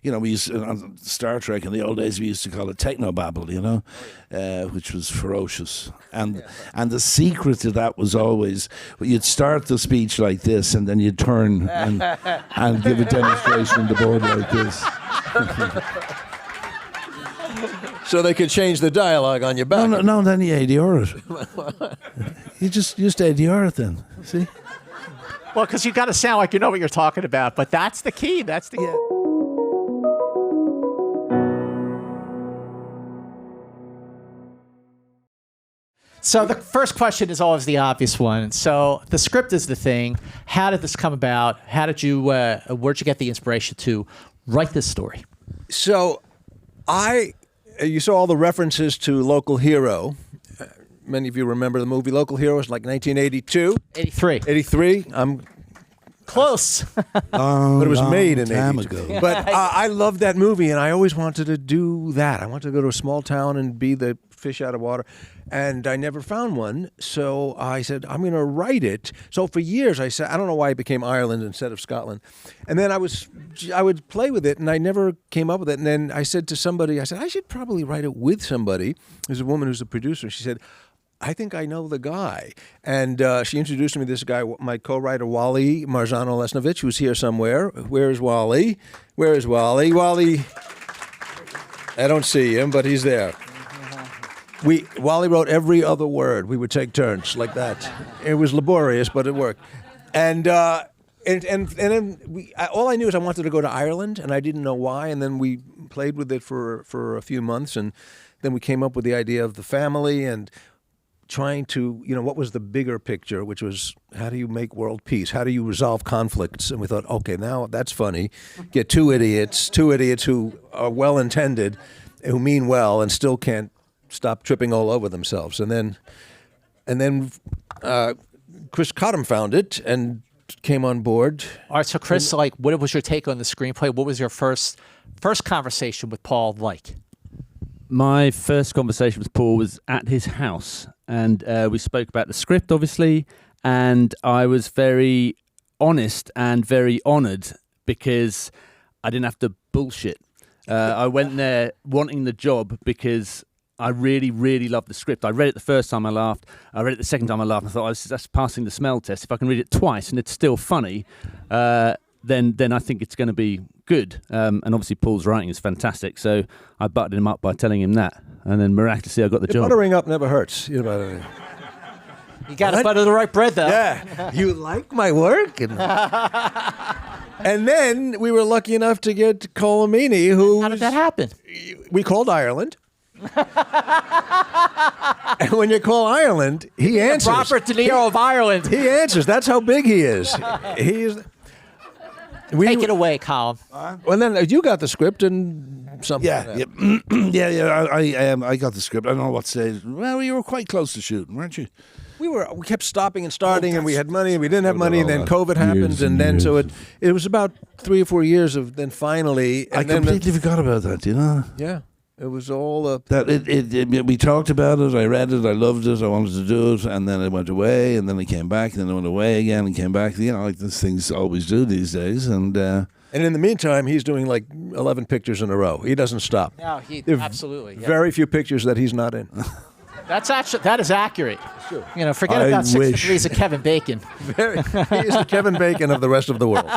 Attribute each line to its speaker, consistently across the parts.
Speaker 1: we used on Star Trek in the old days, we used to call it technobabble, which was ferocious. And the secret to that was always, you'd start the speech like this, and then you'd turn and give a demonstration on the board like this.
Speaker 2: So they could change the dialogue on your back.
Speaker 1: No, then you ADR it. You just ADR it then, see?
Speaker 3: Well, because you got to sound like you know what you're talking about, but that's the key. That's the key. So the first question is always the obvious one. So the script is the thing. How did this come about? How did you, where'd you get the inspiration to write this story?
Speaker 2: So you saw all the references to Local Hero. Many of you remember the movie Local Hero. It was like 1982. 83. I'm
Speaker 3: close.
Speaker 2: But it was made in 82.
Speaker 1: ago.
Speaker 2: But I loved that movie, and I always wanted to do that. I wanted to go to a small town and be the fish out of water. And I never found one, so I said, I'm going to write it. So for years I said, I don't know why it became Ireland instead of Scotland. And then I would play with it, and I never came up with it. And then I said to somebody, I should probably write it with somebody. There's a woman who's a producer. She said, I think I know the guy. And she introduced me to this guy, my co-writer, Wally Marzano-Lesnovich, who's here somewhere. Where's Wally? Where is Wally? Wally, I don't see him, but he's there. Wally wrote every other word. We would take turns like that. It was laborious, but it worked. And then all I knew is I wanted to go to Ireland, and I didn't know why. And then we played with it for a few months, and then we came up with the idea of the family and trying to, what was the bigger picture, which was how do you make world peace? How do you resolve conflicts? And we thought, okay, now that's funny. Get two idiots who are well-intended, who mean well, and still can't stop tripping all over themselves. And then Chris Cottam found it and came on board.
Speaker 3: All right, so Chris, what was your take on the screenplay? What was your first conversation with Paul like?
Speaker 4: My first conversation with Paul was at his house, and we spoke about the script, obviously, and I was very honest and very honoured because I didn't have to bullshit. I went there wanting the job because I really, really loved the script. I read it the first time, I laughed. I read it the second time, I laughed. I thought, that's passing the smell test. If I can read it twice and it's still funny, then I think it's going to be good. And obviously Paul's writing is fantastic, so I butted him up by telling him that. And then miraculously I got the job.
Speaker 2: Buttering up never hurts.
Speaker 3: You got to butter the right bread, though.
Speaker 2: Yeah. You like my work? And then we were lucky enough to get Colm Meaney, who...
Speaker 3: How did that happen?
Speaker 2: We called Ireland. And when you call Ireland, he answers.
Speaker 3: Robert De Niro of Ireland.
Speaker 2: He answers. That's how big he is. Take
Speaker 3: it away, Colm.
Speaker 2: Well, then you got the script and something.
Speaker 1: Yeah. I got the script. I don't know what to say. Well, you were quite close to shooting, weren't you?
Speaker 2: We kept stopping and starting, and we had money, and we didn't have money, and then COVID happened, and then so it was about 3 or 4 years of then finally.
Speaker 1: I completely forgot about that.
Speaker 2: Yeah. It was all
Speaker 1: we talked about it. I read it. I loved it. I wanted to do it, and then it went away, and then it came back, and then it went away again, and came back. Like these things always do these days. And
Speaker 2: in the meantime, he's doing like 11 pictures in a row. He doesn't stop.
Speaker 3: No, absolutely. Yeah.
Speaker 2: Very few pictures that he's not in.
Speaker 3: That is accurate. Sure. Forget about 6 Degrees of Kevin Bacon.
Speaker 2: He is the Kevin Bacon of the rest of the world.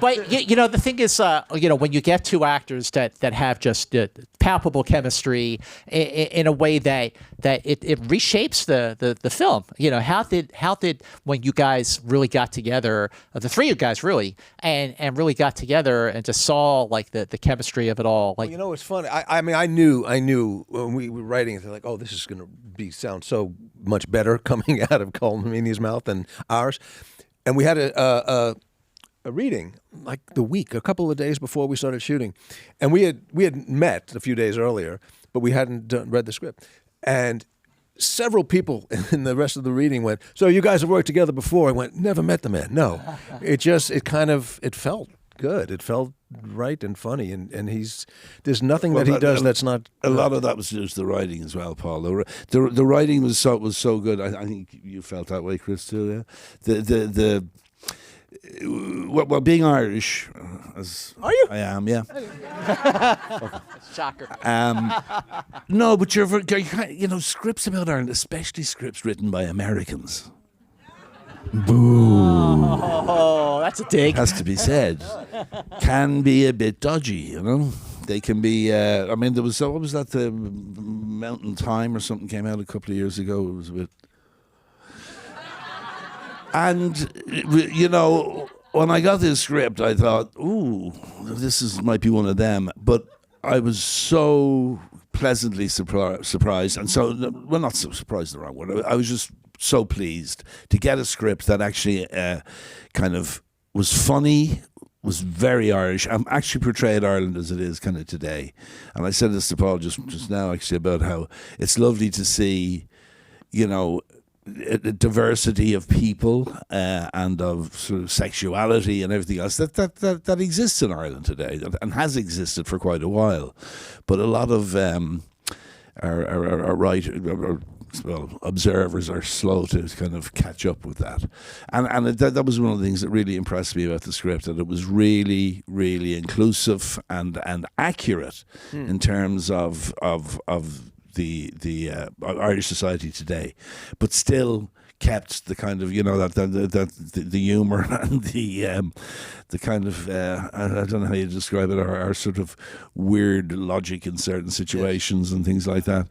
Speaker 3: But the thing is, when you get two actors that have just palpable chemistry in a way that it reshapes the film. How did when you guys really got together, the three of you guys really, and really got together and just saw like the chemistry of it all. Like,
Speaker 2: it's funny. I mean, I knew when we were writing it, they're like, oh, this is going to sound so much better coming out of Colm Meaney's mouth than ours, and we had a reading like a couple of days before we started shooting, and we had met a few days earlier, but we hadn't read the script, and several people in the rest of the reading went, so you guys have worked together before? I went, never met the man. No. It felt good. It felt right and funny, and there's nothing that he does that's not.
Speaker 1: A lot of that was just the writing as well, Paul. The writing was so good. I think you felt that way, Chris, too. Yeah. Well, being Irish, as
Speaker 2: Are you?
Speaker 1: I am, yeah.
Speaker 3: Shocker.
Speaker 1: No, but scripts about Ireland, especially scripts written by Americans,
Speaker 3: Oh, that's a dig.
Speaker 1: has to be said, can be a bit dodgy, They can be, there was, what was that, the Mountain Time or something came out a couple of years ago. It was a bit... And, when I got this script, I thought, ooh, might be one of them. But I was so pleasantly surprised. And so, well, not so surprised, the wrong word. I was just so pleased to get a script that actually kind of was funny, was very Irish, and actually portrayed Ireland as it is kind of today. And I said this to Paul just now, actually, about how it's lovely to see, a diversity of people and of sort of sexuality and everything else that exists in Ireland today and has existed for quite a while. But a lot of observers are slow to kind of catch up with that. And that was one of the things that really impressed me about the script, that it was really, really inclusive and accurate in terms of the Irish society today, but still kept the kind of the humor and the kind of I don't know how you describe it, our sort of weird logic in certain situations and things like that.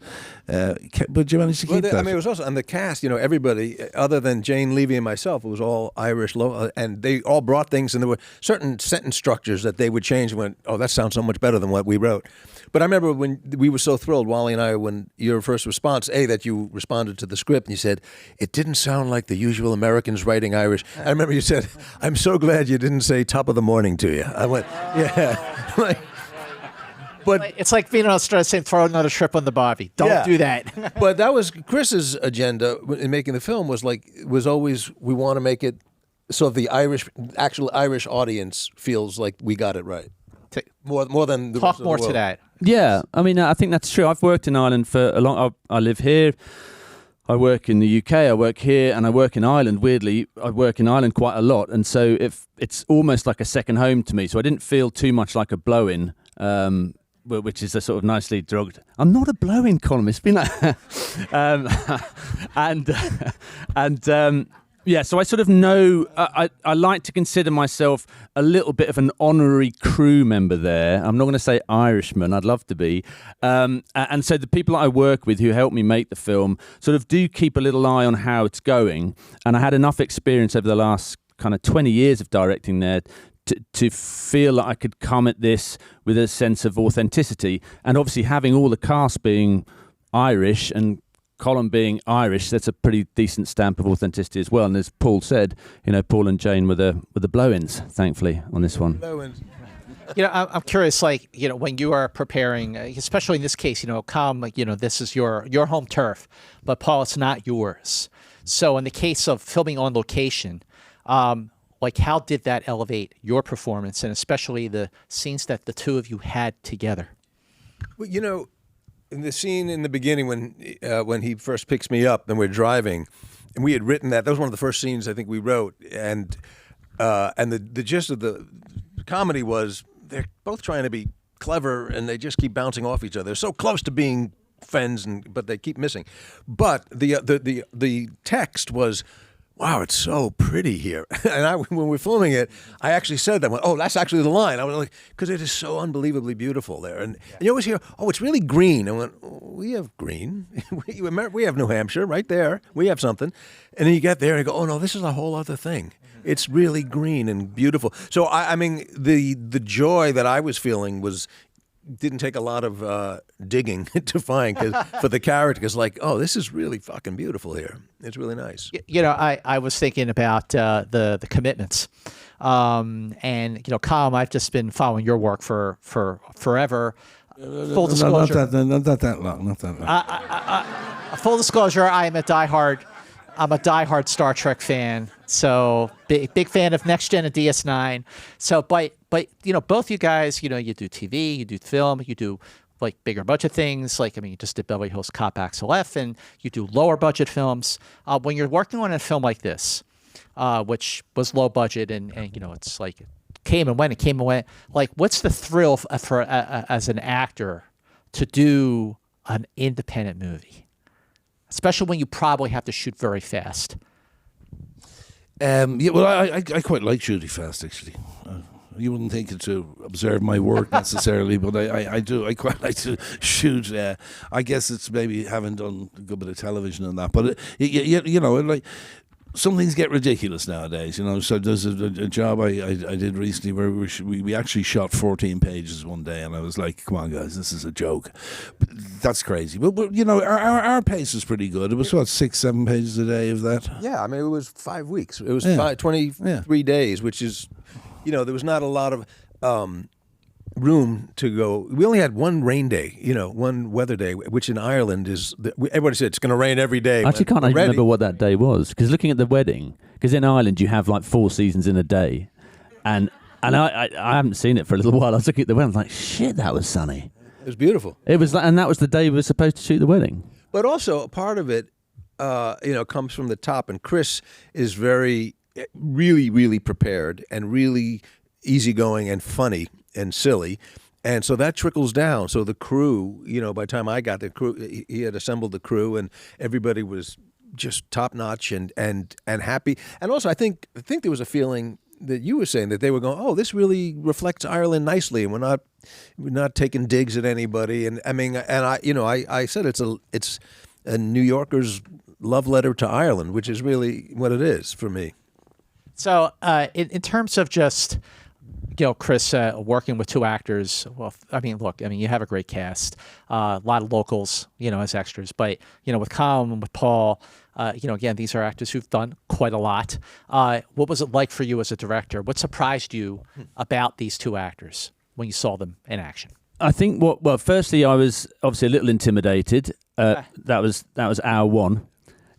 Speaker 1: But you managed to keep that.
Speaker 2: It was also, and the cast, everybody other than Jane Levy and myself, it was all Irish, and they all brought things, and there were certain sentence structures that they would change and went, oh, that sounds so much better than what we wrote. But I remember when we were so thrilled, Wally and I, when your first response, that you responded to the script and you said, it didn't sound like the usual Americans writing Irish. I remember you said, I'm so glad you didn't say top of the morning to you. I went, yeah. But
Speaker 3: it's like being on Australia saying, throw another shrimp on the barbie. Don't do that.
Speaker 2: But that was Chris's agenda in making the film, was always, we want to make it so the actual Irish audience feels like we got it right. More than the
Speaker 3: Talk
Speaker 2: rest of
Speaker 3: more
Speaker 2: the world.
Speaker 3: to that.
Speaker 4: Yeah, I think that's true. I've worked in Ireland for a long. I live here. I work in the UK. I work here, and I work in Ireland. Weirdly, I work in Ireland quite a lot, and so it's almost like a second home to me. So I didn't feel too much like a blow-in, which is a sort of nicely drugged. I'm not a blow-in column. It's been like, yeah, so I sort of know, I like to consider myself a little bit of an honorary crew member there. I'm not going to say Irishman, I'd love to be. And so the people that I work with who help me make the film sort of do keep a little eye on how it's going. And I had enough experience over the last kind of 20 years of directing there to feel that I could come at this with a sense of authenticity. And obviously having all the cast being Irish and Colm being Irish, that's a pretty decent stamp of authenticity as well. And as Paul said, Paul and Jane were the blow-ins, thankfully, on this one.
Speaker 2: Blow-ins.
Speaker 3: I'm curious, when you are preparing, especially in this case, Colm, this is your home turf, but Paul, it's not yours. So in the case of filming on location, how did that elevate your performance, and especially the scenes that the two of you had together?
Speaker 2: Well, in the scene in the beginning when he first picks me up and we're driving, and we had written that was one of the first scenes I think we wrote, and the gist of the comedy was they're both trying to be clever and they just keep bouncing off each other. They're so close to being friends, but they keep missing. But the text was, wow, it's so pretty here. And when we were filming it, I actually said that. Oh, that's actually the line. I was like, because it is so unbelievably beautiful there. And you always hear, oh, it's really green. I went, we have green. We have New Hampshire right there. We have something. And then you get there and you go, oh, no, this is a whole other thing. It's really green and beautiful. So, the joy that I was feeling didn't take a lot of digging to find for the character. Because this is really fucking beautiful here. It's really nice.
Speaker 3: I was thinking about the commitments. And, Colm, I've just been following your work for forever. Full disclosure.
Speaker 1: Not that long.
Speaker 3: Full disclosure, I'm a diehard Star Trek fan. So big fan of Next Gen and DS9. So, but both you guys, you do TV, you do film, you do bigger budget things. You just did Beverly Hills Cop Axel F, and you do lower budget films. When you're working on a film like this, which was low budget, and it's like came and went. Like, what's the thrill for as an actor to do an independent movie, especially when you probably have to shoot very fast?
Speaker 1: Well, I quite like shooting fast, actually. You wouldn't think it to observe my work necessarily, but I do. I quite like to shoot. I guess it's maybe having done a good bit of television and that, but like some things get ridiculous nowadays. So there's a job I did recently where we actually shot 14 pages one day, and I was like, "Come on, guys, this is a joke." But that's crazy. But our pace was pretty good. It was 6-7 pages a day of that.
Speaker 2: Yeah, I mean, it was 5 weeks. It was 23 days, which is, there was not a lot of room to go. We only had one rain day, one weather day, which in Ireland is, everybody said it's going to rain every day.
Speaker 4: I actually can't even remember what that day was, because looking at the wedding, because in Ireland you have like 4 seasons in a day, and I haven't seen it for a little while. I was looking at the wedding, I was like, shit, that was sunny.
Speaker 2: It was beautiful.
Speaker 4: It was, and that was the day we were supposed to shoot the wedding.
Speaker 2: But also, part of it, comes from the top, and Chris is really, really prepared and really easygoing and funny and silly, and so that trickles down. So the crew, by the time I got the crew, he had assembled the crew, and everybody was just top notch and happy. And also, I think there was a feeling that you were saying that they were going, "Oh, this really reflects Ireland nicely," and we're not taking digs at anybody. And I mean, and I said it's a New Yorker's love letter to Ireland, which is really what it is for me.
Speaker 3: So, in terms of just, Chris, working with 2 actors, well, you have a great cast, a lot of locals, as extras, but, with Colm and with Paul, again, these are actors who've done quite a lot. What was it like for you as a director? What surprised you about these 2 actors when you saw them in action?
Speaker 4: I think firstly, I was obviously a little intimidated. That was hour 1.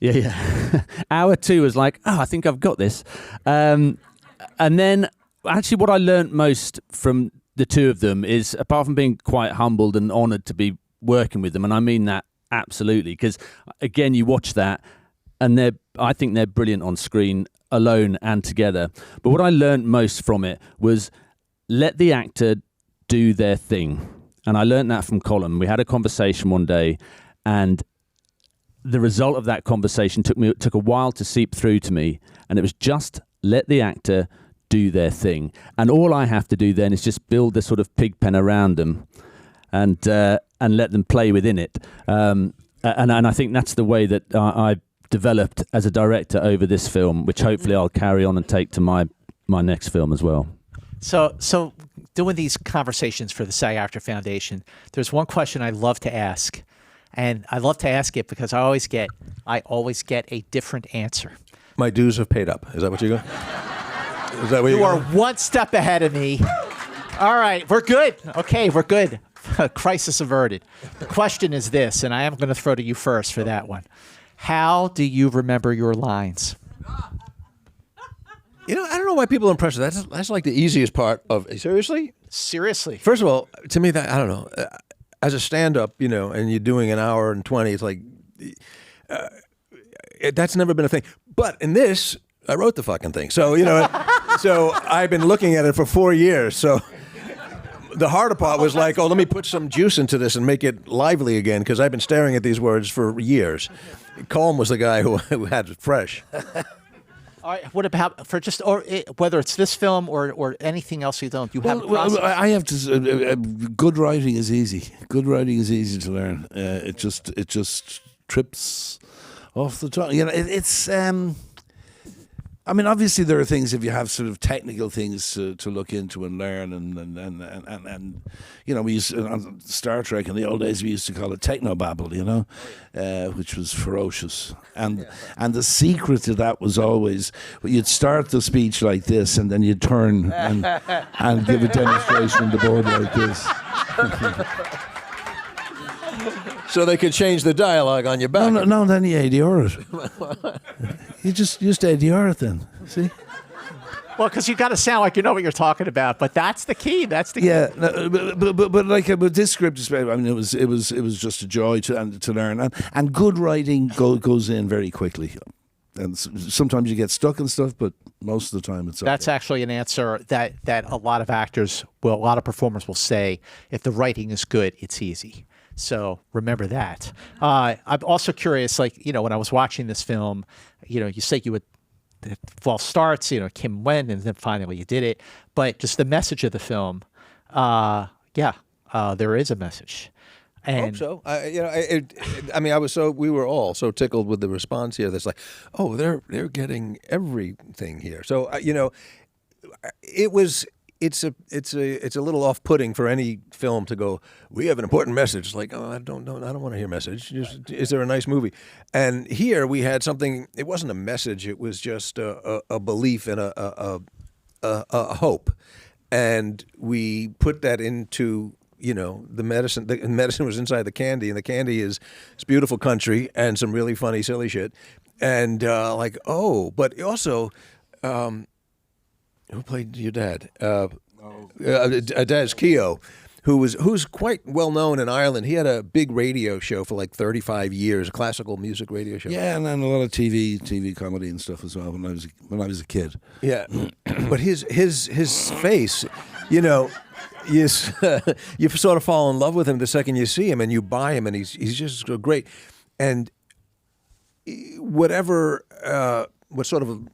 Speaker 4: Yeah. Hour 2 was like, I think I've got this. And then actually what I learned most from the 2 of them is, apart from being quite humbled and honoured to be working with them, and I mean that absolutely, because again, you watch that and I think they're brilliant on screen alone and together. But what I learned most from it was let the actor do their thing. And I learned that from Colm. We had a conversation one day, and the result of that conversation took a while to seep through to me, and it was just let the actor do their thing, and all I have to do then is just build the sort of pig pen around them, and let them play within it. And I think that's the way that I've developed as a director over this film, which hopefully I'll carry on and take to my next film as well.
Speaker 3: So doing these conversations for the SAG-AFTRA Foundation, there's one question I love to ask. And I love to ask it because I always get a different answer.
Speaker 2: My dues have paid up. Is that what you're going? Is that what
Speaker 3: you are one step ahead of me. All right, we're good. Okay, we're good. Crisis averted. The question is this, and I am going to throw to you first for that one. How do you remember your lines?
Speaker 2: I don't know why people are impressed with that. That's like the easiest part of. Seriously?
Speaker 3: Seriously.
Speaker 2: First of all, to me, I don't know. As a stand-up, and you're doing an hour and 20, it's like, that's never been a thing. But in this, I wrote the fucking thing. So, so I've been looking at it for 4 years. So the harder part was like, let me put some juice into this and make it lively again, because I've been staring at these words for years. Colm was the guy who had it fresh.
Speaker 3: All right, what about whether it's this film or anything else you don't? You have a process?
Speaker 1: Well, I have to. Good writing is easy. Good writing is easy to learn. It just trips off the tongue. It's. I mean, obviously there are things, if you have sort of technical things to look into and learn, and we used on Star Trek in the old days we used to call it technobabble, which was ferocious, and the secret to that was always you'd start the speech like this, and then you'd turn and give a demonstration on the board like this.
Speaker 2: So they could change the dialogue on your back.
Speaker 1: No, then you ADR it. You just ADR it then. See?
Speaker 3: Well, because you got to sound like you know what you're talking about, but that's the key. That's the key.
Speaker 1: Yeah, no, but like with this script, I mean, it was just a joy to learn, and good writing goes in very quickly. and sometimes you get stuck and stuff, but most of the time it's
Speaker 3: That's
Speaker 1: okay.
Speaker 3: actually an answer that a lot of actors will, a lot of performers will say, if the writing is good, it's easy. So remember that. I'm also curious, like, you know, when I was watching this film, you know, you say you would, the false starts, you know, Kim went, and then finally you did it. But just the message of the film, there is a message.
Speaker 2: I hope so. We were all so tickled with the response here. That's like, oh, they're getting everything here. So it's a little off-putting for any film to go, we have an important message. It's like, oh, I don't want to hear message. Just, is there a nice movie? And here we had something. It wasn't a message. It was just a belief and a hope, and we put that into, you know, the medicine. The medicine was inside the candy, and the candy is this beautiful country and some really funny, silly shit. And but also, who played your dad? Dad's Keogh, who's quite well known in Ireland. He had a big radio show for like 35 years, a classical music radio show.
Speaker 1: Yeah, and then a lot of TV comedy and stuff as well when I was a kid.
Speaker 2: Yeah, but his face, you know. You sort of fall in love with him the second you see him, and you buy him, and he's just so great. And what sort of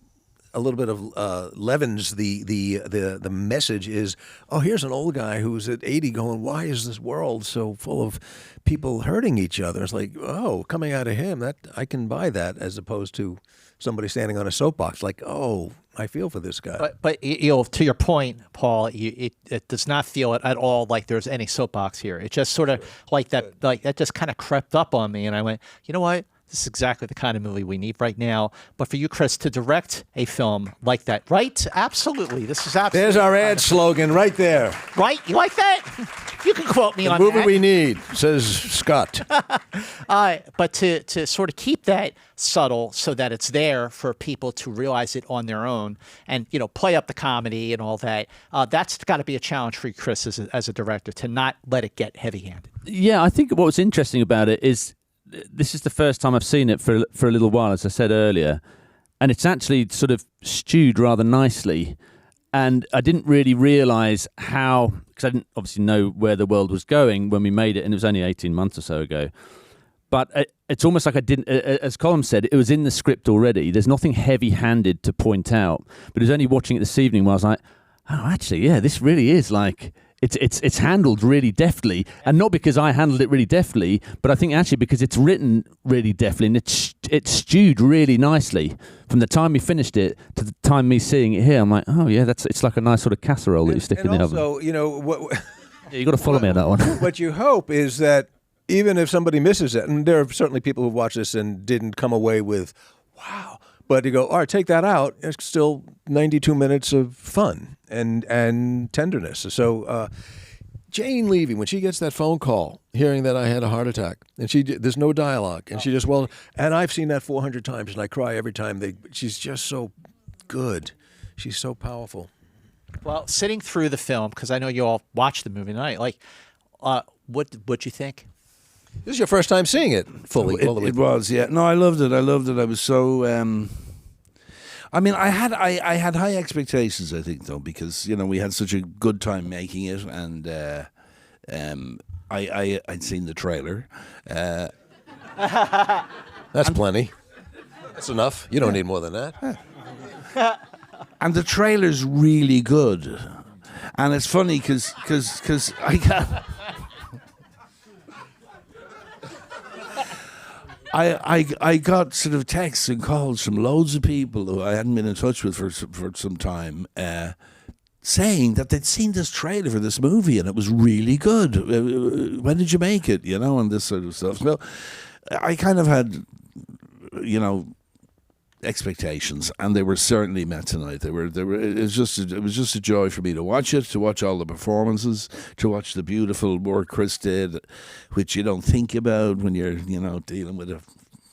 Speaker 2: a little bit of leavens the message is, oh, here's an old guy who's at 80 going, why is this world so full of people hurting each other? It's like, oh, coming out of him, that I can buy that, as opposed to somebody standing on a soapbox like, oh, I feel for this guy.
Speaker 3: But you know, to your point, Paul, it does not feel at all like there's any soapbox here. It just sort of like that just kind of crept up on me, and I went, you know what? This is exactly the kind of movie we need right now. But for you, Chris, to direct a film like that, right? Absolutely. This is absolutely.
Speaker 2: There's our ad slogan right there.
Speaker 3: Right? You like that? You can quote me on
Speaker 2: The movie
Speaker 3: that.
Speaker 2: we need, says Scott.
Speaker 3: But to sort of keep that subtle so that it's there for people to realize it on their own and, you know, play up the comedy and all that, that's got to be a challenge for you, Chris, as a director, to not let it get heavy-handed.
Speaker 4: Yeah, I think what was interesting about it is this is the first time I've seen it for a little while, as I said earlier, and it's actually sort of stewed rather nicely. And I didn't really realise how, because I didn't obviously know where the world was going when we made it, and it was only 18 months or so ago. But it's almost like I didn't, as Colm said, it was in the script already. There's nothing heavy-handed to point out. But it was only watching it this evening where I was like, oh, actually, yeah, this really is like, it's handled really deftly, and not because I handled it really deftly, but I think actually because it's written really deftly, and it's stewed really nicely from the time we finished it to the time me seeing it here. I'm like, oh yeah, it's like a nice sort of casserole that you stick in the oven.
Speaker 2: Also, you know,
Speaker 4: Yeah, you got to follow me on that one.
Speaker 2: what you hope is that even if somebody misses it, and there are certainly people who've watched this and didn't come away with, wow. But you go, all right, take that out. It's still 92 minutes of fun and tenderness. So Jane Levy, when she gets that phone call, hearing that I had a heart attack, and there's no dialogue, and she just, and I've seen that 400 times, and I cry every time. She's just so good. She's so powerful.
Speaker 3: Well, sitting through the film, because I know you all watched the movie tonight, like, what'd you think?
Speaker 2: This is your first time seeing it fully.
Speaker 1: It was, yeah. No, I loved it. I was so. I mean, I had high expectations. I think though, because you know we had such a good time making it, and I'd seen the trailer.
Speaker 2: That's plenty. That's enough. You don't need more than that.
Speaker 1: And the trailer's really good, and it's funny because I got. I got sort of texts and calls from loads of people who I hadn't been in touch with for some time, saying that they'd seen this trailer for this movie and it was really good. When did you make it? You know, and this sort of stuff. So I kind of had, you know, expectations, and they were certainly met tonight. It was just a joy for me to watch it, to watch all the performances, to watch the beautiful work Chris did, which you don't think about when you're, you know, dealing with a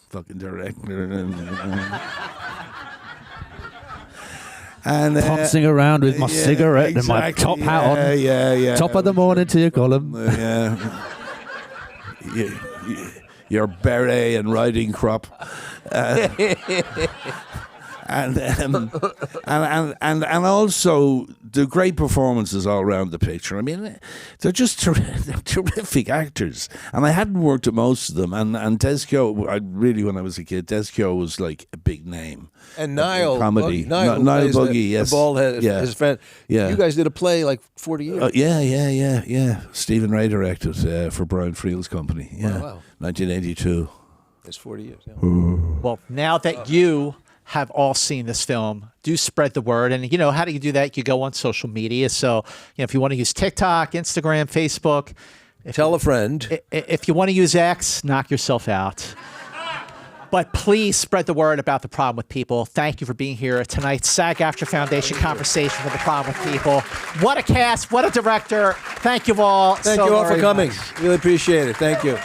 Speaker 1: fucking director and
Speaker 4: Pouncing around with my cigarette and my top hat on. Yeah. Top of the morning to you, Colm.
Speaker 1: your beret and riding crop. And also the great performances all around the picture. I mean, they're just terrific actors. And I hadn't worked at most of them. And Descio, when I was a kid, Descio was like a big name.
Speaker 2: And Niall
Speaker 1: comedy.
Speaker 2: Niall
Speaker 1: Buggy, yes.
Speaker 2: The bald head, his friend.
Speaker 1: Yeah.
Speaker 2: You guys did a play like 40 years.
Speaker 1: Yeah. Stephen Ray directed for Brian Friel's company. Yeah.
Speaker 2: Wow.
Speaker 1: 1982.
Speaker 2: It's 40 years. Yeah.
Speaker 3: Well, now that you have all seen this film, do spread the word. And, how do you do that? You go on social media. So, if you want to use TikTok, Instagram, Facebook.
Speaker 2: Tell a friend.
Speaker 3: If you want to use X, knock yourself out. But please spread the word about The Problem with People. Thank you for being here at tonight's SAG-AFTRA Foundation Conversation for The Problem with People. What a cast, what a director. Thank you all
Speaker 2: Thank you all for coming.
Speaker 3: much.
Speaker 2: Really appreciate it. Thank you.